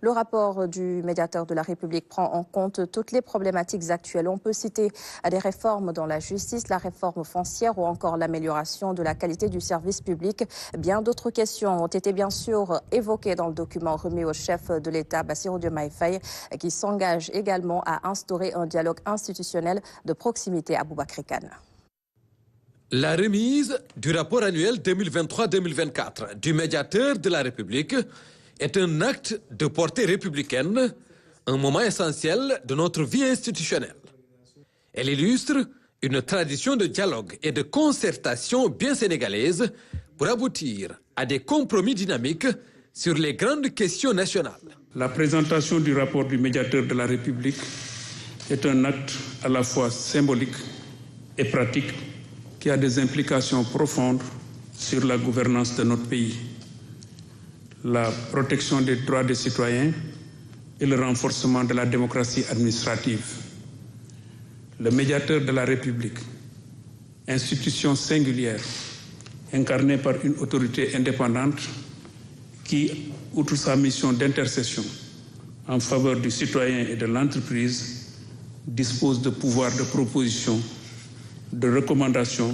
Le rapport du médiateur de la République prend en compte toutes les problématiques actuelles. On peut citer des réformes dans la justice, la réforme foncière ou encore l'amélioration de la qualité du service public. Bien d'autres questions ont été bien sûr évoquées dans le document remis au chef de l'État, Bassirou Diomaye Faye, qui s'engage également à instaurer un dialogue institutionnel de proximité à Aboubakry Kane. La remise du rapport annuel 2023-2024 du médiateur de la République est un acte de portée républicaine, un moment essentiel de notre vie institutionnelle. Elle illustre une tradition de dialogue et de concertation bien sénégalaise pour aboutir à des compromis dynamiques sur les grandes questions nationales. La présentation du rapport du médiateur de la République est un acte à la fois symbolique et pratique qui a des implications profondes sur la gouvernance de notre pays, la protection des droits des citoyens et le renforcement de la démocratie administrative. Le médiateur de la République, institution singulière, incarnée par une autorité indépendante qui, outre sa mission d'intercession en faveur du citoyen et de l'entreprise, dispose de pouvoirs de proposition, de recommandation,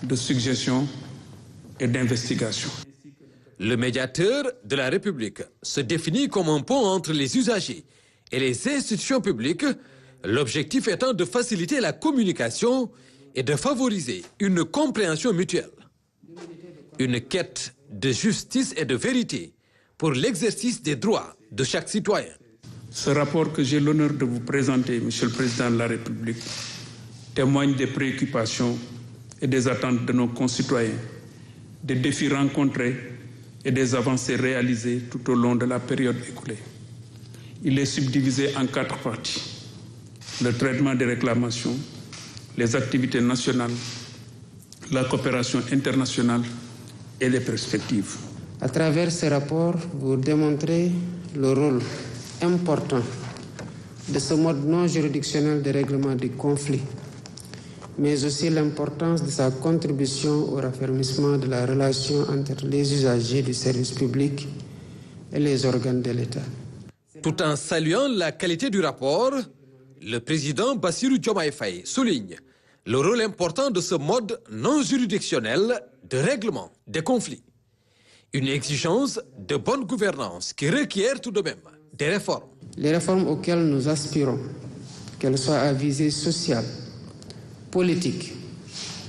de suggestion et d'investigation. Le médiateur de la République se définit comme un pont entre les usagers et les institutions publiques, l'objectif étant de faciliter la communication et de favoriser une compréhension mutuelle. Une quête de justice et de vérité pour l'exercice des droits de chaque citoyen. Ce rapport que j'ai l'honneur de vous présenter, Monsieur le Président de la République, témoigne des préoccupations et des attentes de nos concitoyens, des défis rencontrés et des avancées réalisées tout au long de la période écoulée. Il est subdivisé en 4 parties. Le traitement des réclamations, les activités nationales, la coopération internationale et les perspectives. À travers ce rapport, vous démontrez le rôle important de ce mode non juridictionnel de règlement des conflits, mais aussi l'importance de sa contribution au raffermissement de la relation entre les usagers du service public et les organes de l'État. Tout en saluant la qualité du rapport, le président Bassirou Diomaye Faye souligne le rôle important de ce mode non juridictionnel de règlement des conflits. Une exigence de bonne gouvernance qui requiert tout de même des réformes. Les réformes auxquelles nous aspirons, qu'elles soient à visée sociale, politique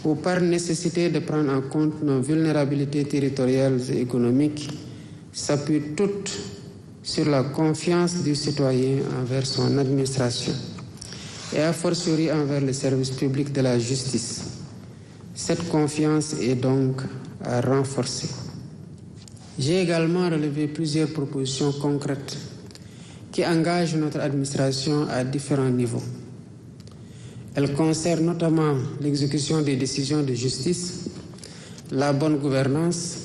ou par nécessité de prendre en compte nos vulnérabilités territoriales et économiques, s'appuient toutes sur la confiance du citoyen envers son administration et a fortiori envers le service public de la justice. Cette confiance est donc à renforcer. J'ai également relevé plusieurs propositions concrètes qui engagent notre administration à différents niveaux. Elles concernent notamment l'exécution des décisions de justice, la bonne gouvernance,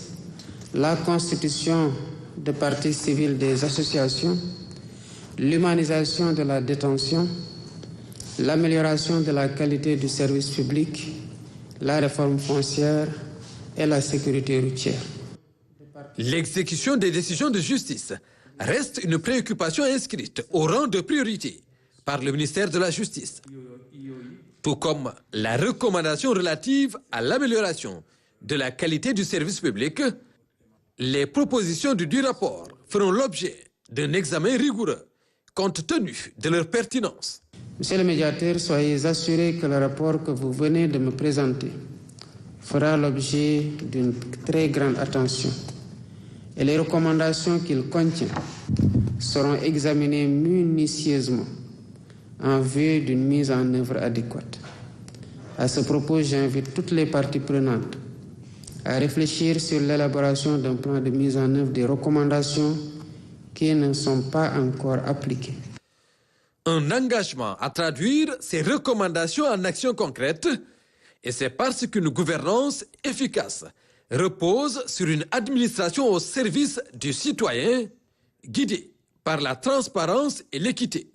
la constitution de parties civiles des associations, l'humanisation de la détention, l'amélioration de la qualité du service public, la réforme foncière et la sécurité routière. L'exécution des décisions de justice reste une préoccupation inscrite au rang de priorité par le ministère de la Justice, tout comme la recommandation relative à l'amélioration de la qualité du service public. Les propositions du rapport feront l'objet d'un examen rigoureux compte tenu de leur pertinence. Monsieur le médiateur, soyez assuré que le rapport que vous venez de me présenter fera l'objet d'une très grande attention et les recommandations qu'il contient seront examinées minutieusement en vue d'une mise en œuvre adéquate. À ce propos, j'invite toutes les parties prenantes à réfléchir sur l'élaboration d'un plan de mise en œuvre des recommandations qui ne sont pas encore appliquées. Un engagement à traduire ces recommandations en actions concrètes, et c'est parce qu'une gouvernance efficace repose sur une administration au service du citoyen, guidée par la transparence et l'équité.